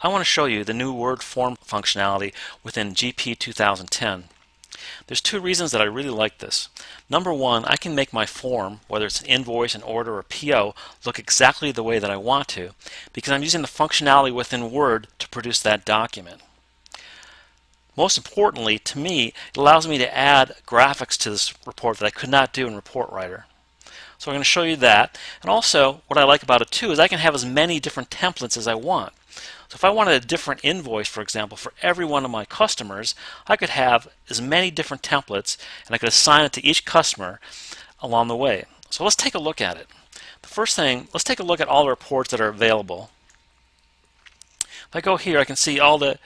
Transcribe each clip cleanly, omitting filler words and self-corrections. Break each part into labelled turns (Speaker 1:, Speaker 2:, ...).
Speaker 1: I want to show you the new Word form functionality within GP 2010. There's two reasons that I really like this. Number one, I can make my form, whether it's an invoice, an order, or PO, look exactly the way that I want to because I'm using the functionality within Word to produce that document. Most importantly, to me, it allows me to add graphics to this report that I could not do in Report Writer. So I'm going to show you that. And also, what I like about it too is I can have as many different templates as I want. So if I wanted a different invoice, for example, for every one of my customers, I could have as many different templates and I could assign it to each customer along the way. So let's take a look at it. The first thing, let's take a look at all the reports that are available. If I go here, I can see all the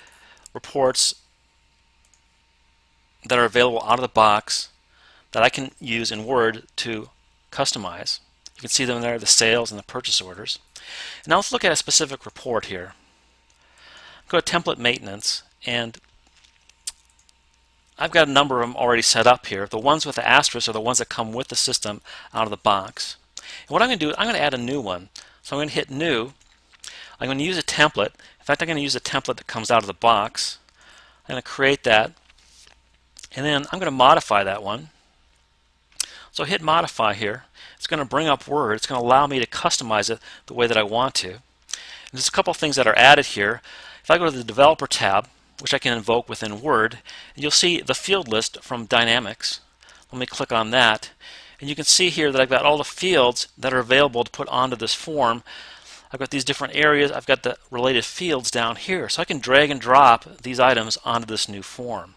Speaker 1: reports that are available out of the box that I can use in Word to customize. You can see them there, the sales and the purchase orders. And now let's look at a specific report here. Go to template maintenance, and I've got a number of them already set up here. The ones with the asterisk are the ones that come with the system out of the box. And what I'm going to do is I'm going to add a new one. So I'm going to hit new. I'm going to use a template. In fact, I'm going to use a template that comes out of the box. I'm going to create that, and then I'm going to modify that one. So hit modify here. It's going to bring up Word. It's going to allow me to customize it the way that I want to. And there's a couple of things that are added here. If I go to the Developer tab, which I can invoke within Word, and you'll see the field list from Dynamics. Let me click on that, and you can see here that I've got all the fields that are available to put onto this form. I've got these different areas. I've got the related fields down here, so I can drag and drop these items onto this new form.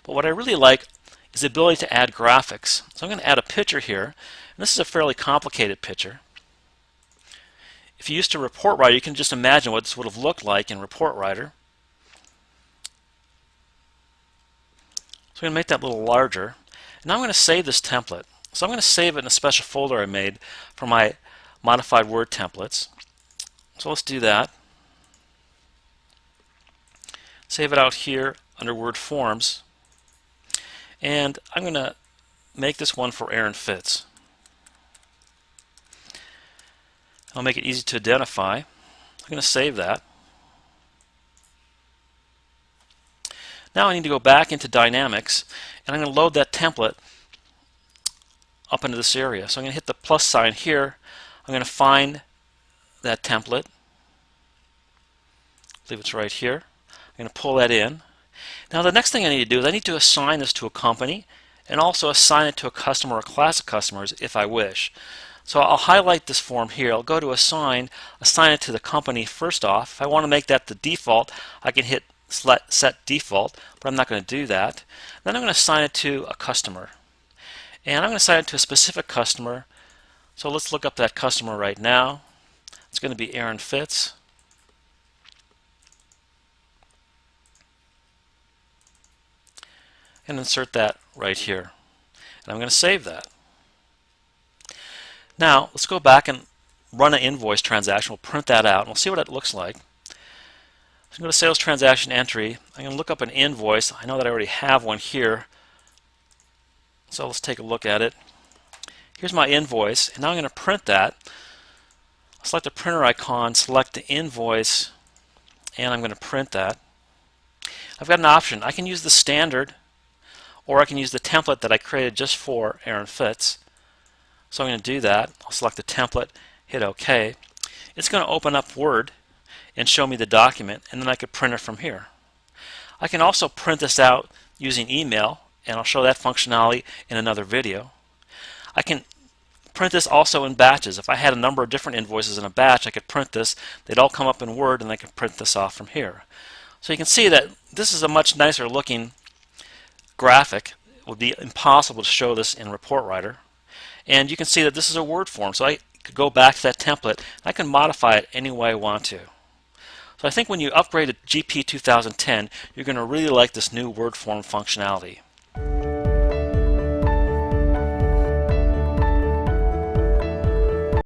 Speaker 1: But what I really like is the ability to add graphics. So I'm going to add a picture here, and this is a fairly complicated picture. If you used to Report Writer, you can just imagine what this would have looked like in Report Writer. So I'm going to make that a little larger. And now I'm going to save this template. So I'm going to save it in a special folder I made for my modified Word templates. So let's do that. Save it out here under Word Forms. And I'm going to make this one for Aaron Fitz. I'll make it easy to identify. I'm going to save that. Now I need to go back into Dynamics, and I'm going to load that template up into this area. So I'm going to hit the plus sign here. I'm going to find that template. I believe it's right here. I'm going to pull that in. Now the next thing I need to do is I need to assign this to a company and also assign it to a customer or class of customers if I wish. So I'll highlight this form here. I'll go to assign it to the company first off. If I want to make that the default, I can hit set default, but I'm not going to do that. Then I'm going to assign it to a customer. And I'm going to assign it to a specific customer. So let's look up that customer right now. It's going to be Aaron Fitz. And insert that right here. And I'm going to save that. Now let's go back and run an invoice transaction. We'll print that out and we'll see what it looks like. So go to sales transaction entry. I'm going to look up an invoice. I know that I already have one here. So let's take a look at it. Here's my invoice, and now I'm going to print that. I'll select the printer icon, select the invoice, and I'm going to print that. I've got an option. I can use the standard, or I can use the template that I created just for Aaron Fitz. So I'm going to do that. I'll select the template, hit OK. It's going to open up Word and show me the document, and then I could print it from here. I can also print this out using email, and I'll show that functionality in another video. I can print this also in batches. If I had a number of different invoices in a batch, I could print this. They'd all come up in Word, and I could print this off from here. So you can see that this is a much nicer looking graphic. It would be impossible to show this in Report Writer. And you can see that this is a Word form, so I could go back to that template. I can modify it any way I want to. So I think when you upgrade to GP 2010, you're going to really like this new Word form functionality.